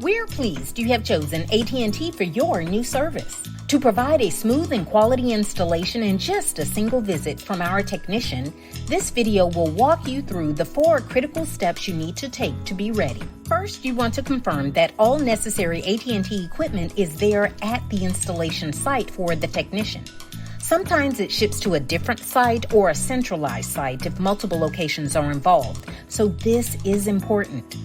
We're pleased you have chosen AT&T for your new service. To provide a smooth and quality installation in just a single visit from our technician, this video will walk you through the 4 critical steps you need to take to be ready. First, you want to confirm that all necessary AT&T equipment is there at the installation site for the technician. Sometimes it ships to a different site or a centralized site if multiple locations are involved, so this is important.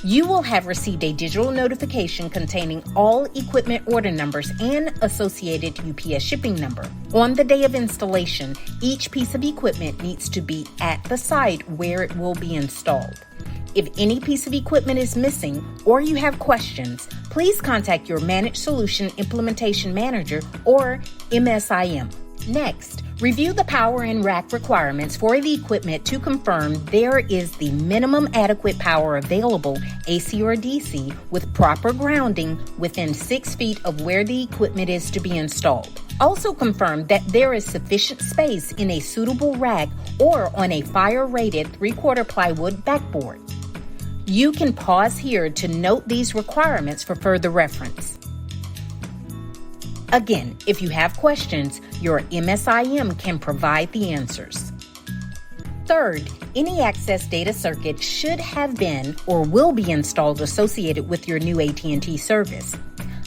You will have received a digital notification containing all equipment order numbers and associated UPS shipping number. On the day of installation, each piece of equipment needs to be at the site where it will be installed. If any piece of equipment is missing or you have questions, please contact your Managed Solution Implementation Manager or MSIM. Next, review the power and rack requirements for the equipment to confirm there is the minimum adequate power available, AC or DC, with proper grounding within 6 feet of where the equipment is to be installed. Also confirm that there is sufficient space in a suitable rack or on a fire-rated 3/4 plywood backboard. You can pause here to note these requirements for further reference. Again, if you have questions, your MSIM can provide the answers. Third, any access data circuit should have been or will be installed associated with your new AT&T service.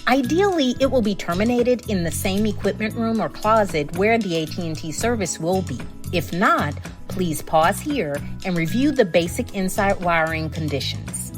Ideally, it will be terminated in the same equipment room or closet where the AT&T service will be. If not, please pause here and review the basic inside wiring conditions.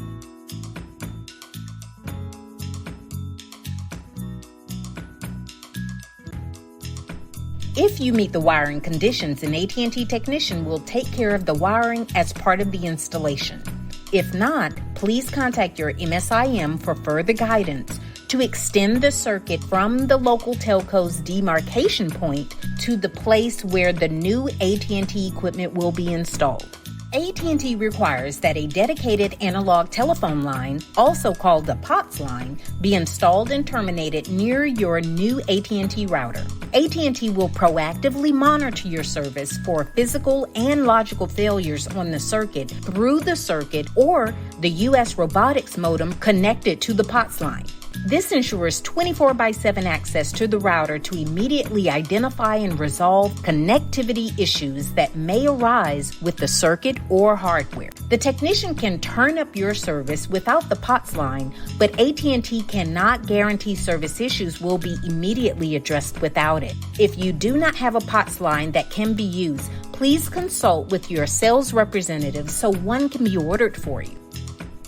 If you meet the wiring conditions, an AT&T technician will take care of the wiring as part of the installation. If not, please contact your MSIM for further guidance to extend the circuit from the local telco's demarcation point to the place where the new AT&T equipment will be installed. AT&T requires that a dedicated analog telephone line, also called the POTS line, be installed and terminated near your new AT&T router. AT&T will proactively monitor your service for physical and logical failures on the circuit through the circuit or the US robotics modem connected to the POTS line. This ensures 24/7 access to the router to immediately identify and resolve connectivity issues that may arise with the circuit or hardware. The technician can turn up your service without the POTS line, but AT&T cannot guarantee service issues will be immediately addressed without it. If you do not have a POTS line that can be used, please consult with your sales representative so one can be ordered for you.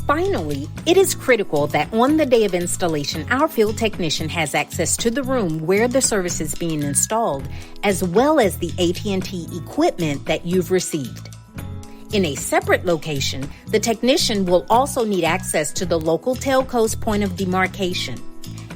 Finally, it is critical that on the day of installation, our field technician has access to the room where the service is being installed, as well as the AT&T equipment that you've received. In a separate location, the technician will also need access to the local telco's point of demarcation.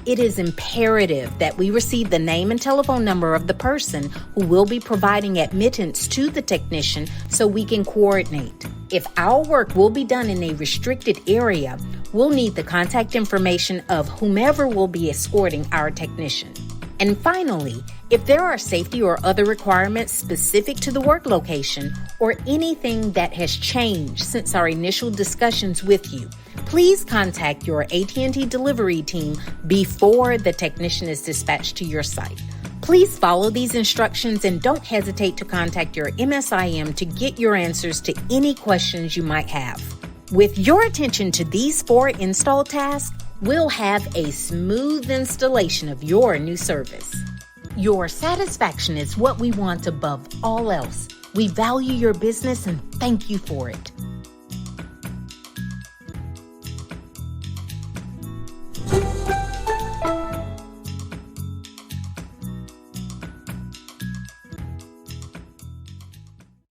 It is imperative that we receive the name and telephone number of the person who will be providing admittance to the technician so we can coordinate. If our work will be done in a restricted area, we'll need the contact information of whomever will be escorting our technician. And finally, if there are safety or other requirements specific to the work location or anything that has changed since our initial discussions with you, please contact your AT&T delivery team before the technician is dispatched to your site. Please follow these instructions and don't hesitate to contact your MSIM to get your answers to any questions you might have. With your attention to these 4 install tasks, we'll have a smooth installation of your new service. Your satisfaction is what we want above all else. We value your business and thank you for it.